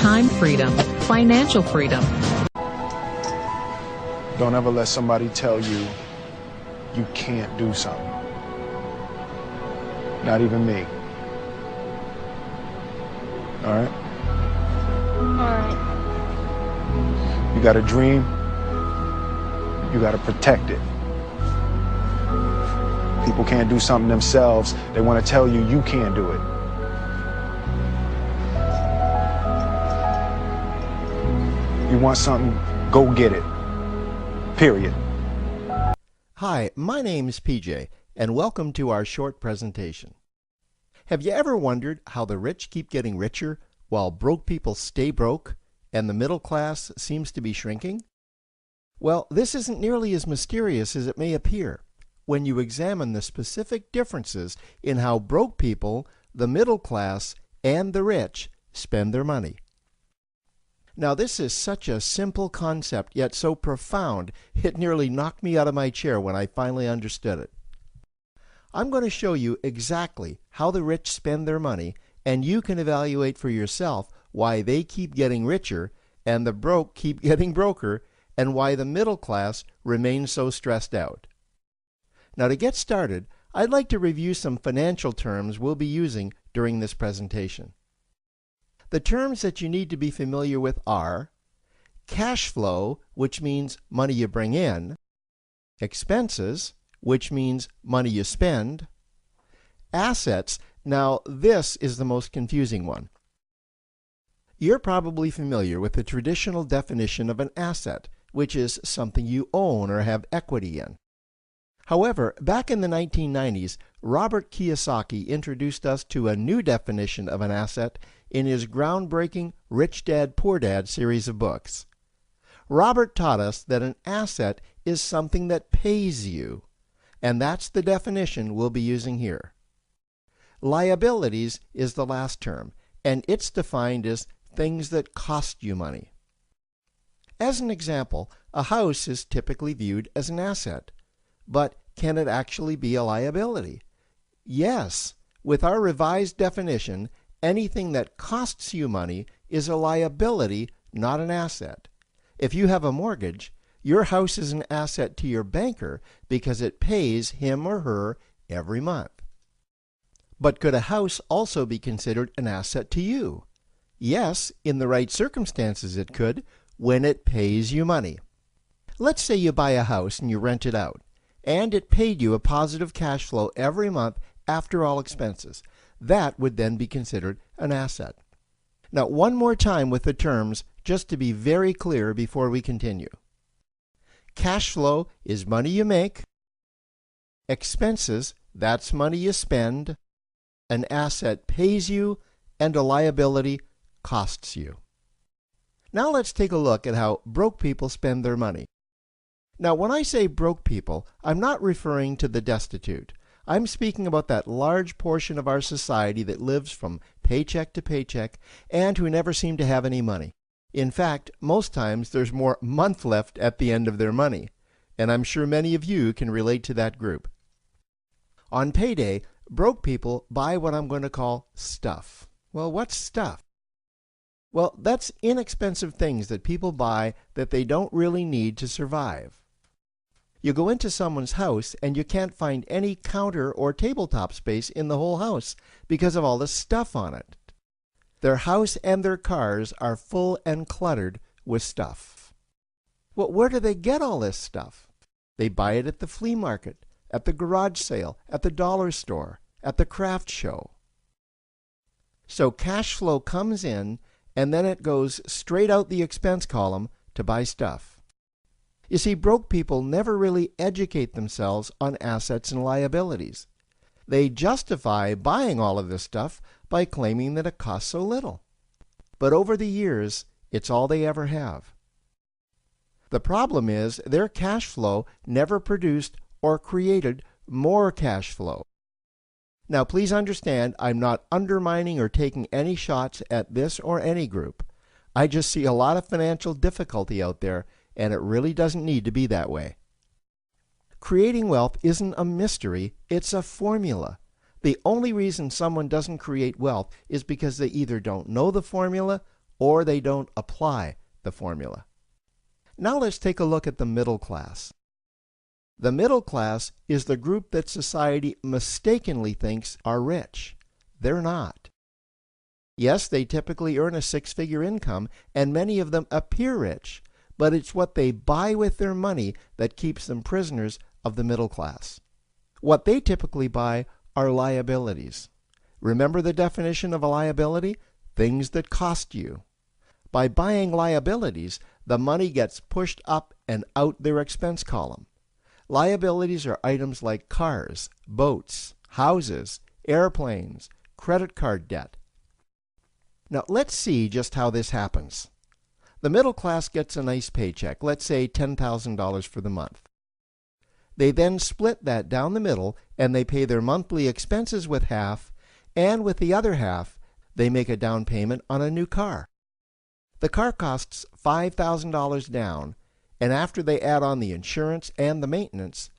time freedom, financial freedom. Don't ever let somebody tell you you can't do something. Not even me. All right? All right. You got a dream, you got to protect it. People can't do something themselves. They want to tell you you can't do it. You want something, go get it. Period. Hi, my name's PJ, and welcome to our short presentation. Have you ever wondered how the rich keep getting richer while broke people stay broke and the middle class seems to be shrinking? Well, this isn't nearly as mysterious as it may appear when you examine the specific differences in how broke people, the middle class, and the rich spend their money. Now, this is such a simple concept, yet so profound, it nearly knocked me out of my chair when I finally understood it. I'm going to show you exactly how the rich spend their money, and you can evaluate for yourself why they keep getting richer and the broke keep getting broker, and why the middle class remains so stressed out. Now, to get started, I'd like to review some financial terms we'll be using during this presentation. The terms that you need to be familiar with are cash flow, which means money you bring in, expenses, which means money you spend, assets. Now, this is the most confusing one. You're probably familiar with the traditional definition of an asset, which is something you own or have equity in. However, back in the 1990s, Robert Kiyosaki introduced us to a new definition of an asset in his groundbreaking Rich Dad, Poor Dad series of books. Robert taught us that an asset is something that pays you, and that's the definition we'll be using here. Liabilities is the last term, and it's defined as things that cost you money. As an example, a house is typically viewed as an asset, but can it actually be a liability? Yes, with our revised definition, anything that costs you money is a liability, not an asset. If you have a mortgage, your house is an asset to your banker because it pays him or her every month. But could a house also be considered an asset to you? Yes, in the right circumstances it could, when it pays you money. Let's say you buy a house and you rent it out, and it paid you a positive cash flow every month after all expenses. That would then be considered an asset. Now, one more time with the terms, just to be very clear before we continue. Cash flow is money you make. Expenses, that's money you spend. An asset pays you, and a liability costs you. Now let's take a look at how broke people spend their money. Now, when I say broke people, I'm not referring to the destitute. I'm speaking about that large portion of our society that lives from paycheck to paycheck and who never seem to have any money. In fact, most times there's more month left at the end of their money, and I'm sure many of you can relate to that group. On payday, broke people buy what I'm going to call stuff. Well, what's stuff? Well, that's inexpensive things that people buy that they don't really need to survive. You go into someone's house and you can't find any counter or tabletop space in the whole house because of all the stuff on it. Their house and their cars are full and cluttered with stuff. Well, where do they get all this stuff? They buy it at the flea market, at the garage sale, at the dollar store, at the craft show. So cash flow comes in and then it goes straight out the expense column to buy stuff. You see, broke people never really educate themselves on assets and liabilities. They justify buying all of this stuff by claiming that it costs so little. But over the years, it's all they ever have. The problem is their cash flow never produced or created more cash flow. Now, please understand, I'm not undermining or taking any shots at this or any group. I just see a lot of financial difficulty out there, and it really doesn't need to be that way. Creating wealth isn't a mystery, it's a formula. The only reason someone doesn't create wealth is because they either don't know the formula or they don't apply the formula. Now let's take a look at the middle class. The middle class is the group that society mistakenly thinks are rich. They're not. Yes, they typically earn a six-figure income, and many of them appear rich, but it's what they buy with their money that keeps them prisoners of the middle class. What they typically buy are liabilities. Remember the definition of a liability? Things that cost you. By buying liabilities, the money gets pushed up and out their expense column. Liabilities are items like cars, boats, houses, airplanes, credit card debt. Now let's see just how this happens. The middle class gets a nice paycheck, let's say $10,000 for the month. They then split that down the middle and they pay their monthly expenses with half, and with the other half, they make a down payment on a new car. The car costs $5,000 down, and after they add on the insurance and the maintenance,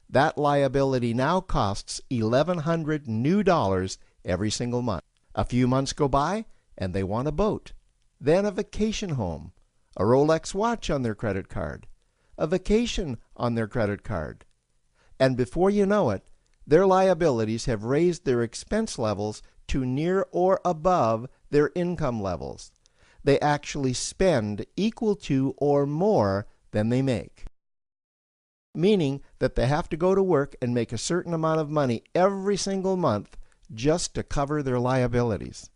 that liability now costs $1,100 new dollars every single month. A few months go by, and they want a boat, then a vacation home, a Rolex watch on their credit card, a vacation on their credit card. And before you know it, their liabilities have raised their expense levels to near or above their income levels. They actually spend equal to or more than they make, meaning that they have to go to work and make a certain amount of money every single month just to cover their liabilities.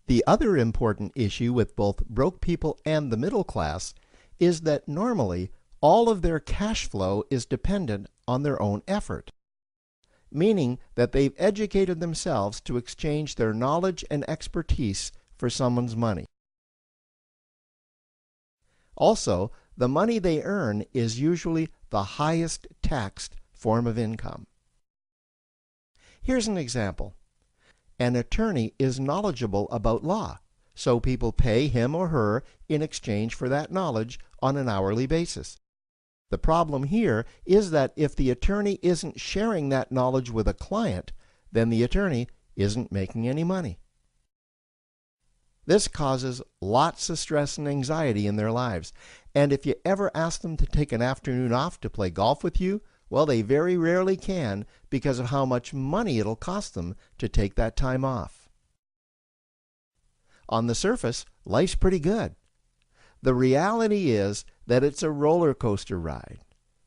The other important issue with both broke people and the middle class is that normally all of their cash flow is dependent on their own effort, meaning that they've educated themselves to exchange their knowledge and expertise for someone's money. Also, the money they earn is usually the highest taxed form of income. Here's an example. An attorney is knowledgeable about law, so people pay him or her in exchange for that knowledge on an hourly basis. The problem here is that if the attorney isn't sharing that knowledge with a client, then the attorney isn't making any money. This causes lots of stress and anxiety in their lives, and if you ever ask them to take an afternoon off to play golf with you, well, they very rarely can because of how much money it'll cost them to take that time off. On the surface, life's pretty good. The reality is that it's a roller coaster ride.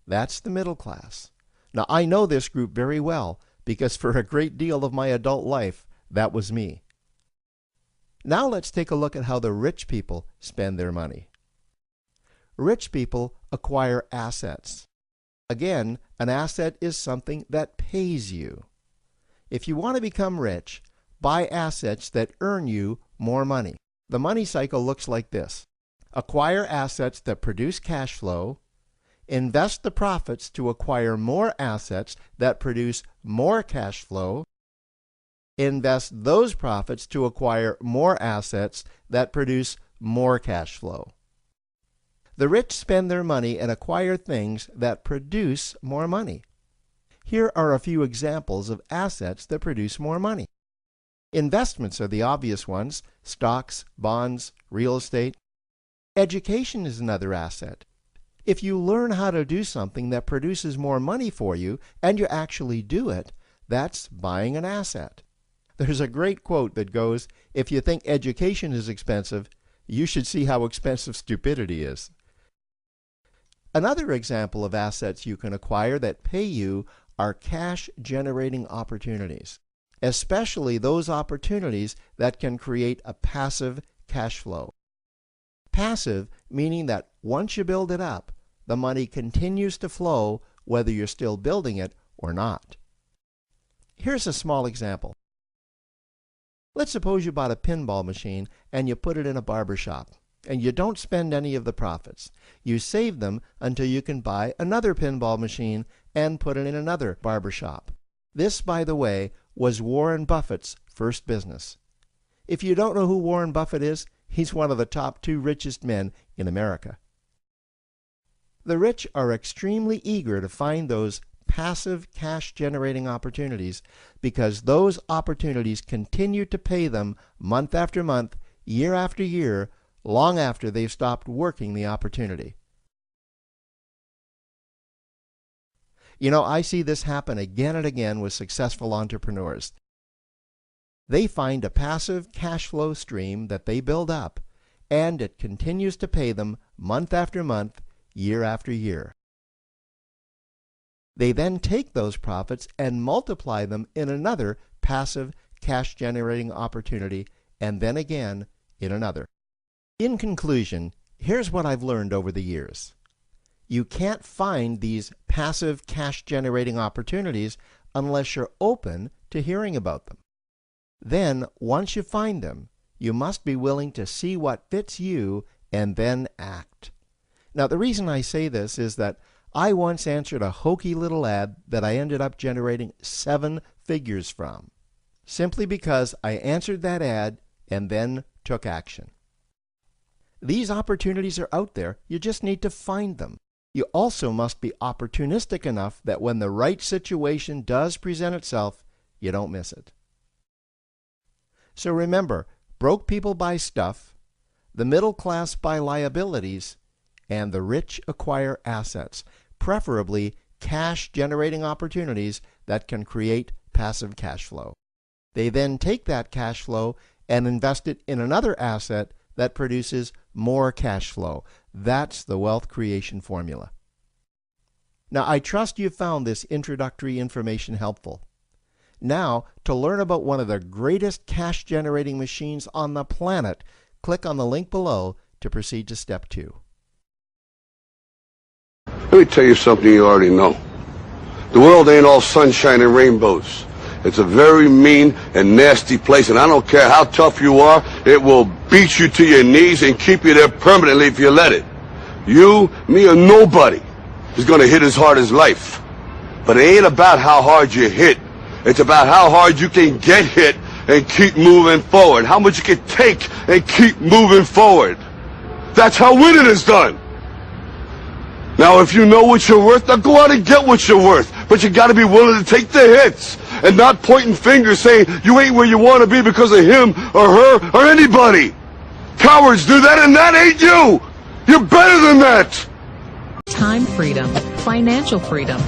That's the middle class. Now, I know this group very well because for a great deal of my adult life, that was me. Now let's take a look at how the rich people spend their money. Rich people acquire assets. Again, an asset is something that pays you. If you want to become rich, buy assets that earn you more money. The money cycle looks like this. Acquire assets that produce cash flow, invest the profits to acquire more assets that produce more cash flow, invest those profits to acquire more assets that produce more cash flow. The rich spend their money and acquire things that produce more money. Here are a few examples of assets that produce more money. Investments are the obvious ones: stocks, bonds, real estate. Education is another asset. If you learn how to do something that produces more money for you and you actually do it, that's buying an asset. There's a great quote that goes, "If you think education is expensive, you should see how expensive stupidity is." Another example of assets you can acquire that pay you are cash-generating opportunities, especially those opportunities that can create a passive cash flow. Passive meaning that once you build it up, the money continues to flow whether you're still building it or not. Here's a small example. Let's suppose you bought a pinball machine and you put it in a barber shop, and you don't spend any of the profits. You save them until you can buy another pinball machine and put it in another barber shop. This, by the way, was Warren Buffett's first business. If you don't know who Warren Buffett is, he's one of the top 2 richest men in America. The rich are extremely eager to find those passive cash-generating opportunities because those opportunities continue to pay them month after month, year after year, long after they've stopped working the opportunity. You know, I see this happen again and again with successful entrepreneurs. They find a passive cash flow stream that they build up, and it continues to pay them month after month, year after year. They then take those profits and multiply them in another passive cash-generating opportunity, and then again in another. In conclusion, here's what I've learned over the years. You can't find these passive cash-generating opportunities unless you're open to hearing about them. Then, once you find them, you must be willing to see what fits you and then act. Now, the reason I say this is that I once answered a hokey little ad that I ended up generating 7 figures from, simply because I answered that ad and then took action. These opportunities are out there, you just need to find them. You also must be opportunistic enough that when the right situation does present itself, you don't miss it. So remember, broke people buy stuff, the middle class buy liabilities, and the rich acquire assets, preferably cash-generating opportunities that can create passive cash flow. They then take that cash flow and invest it in another asset that produces more cash flow. That's the wealth creation formula. Now, I trust you found this introductory information helpful. Now, to learn about one of the greatest cash-generating machines on the planet, click on the link below to proceed to step 2. Let me tell you something you already know. The world ain't all sunshine and rainbows. It's a very mean and nasty place, and I don't care how tough you are, it will beat you to your knees and keep you there permanently if you let it. You, me, or nobody is going to hit as hard as life. But it ain't about how hard you hit. It's about how hard you can get hit and keep moving forward. How much you can take and keep moving forward. That's how winning is done. Now, if you know what you're worth, now go out and get what you're worth. But you got to be willing to take the hits and not pointing fingers saying you ain't where you want to be because of him or her or anybody. Cowards do that, and that ain't you. You're better than that. Time freedom, financial freedom,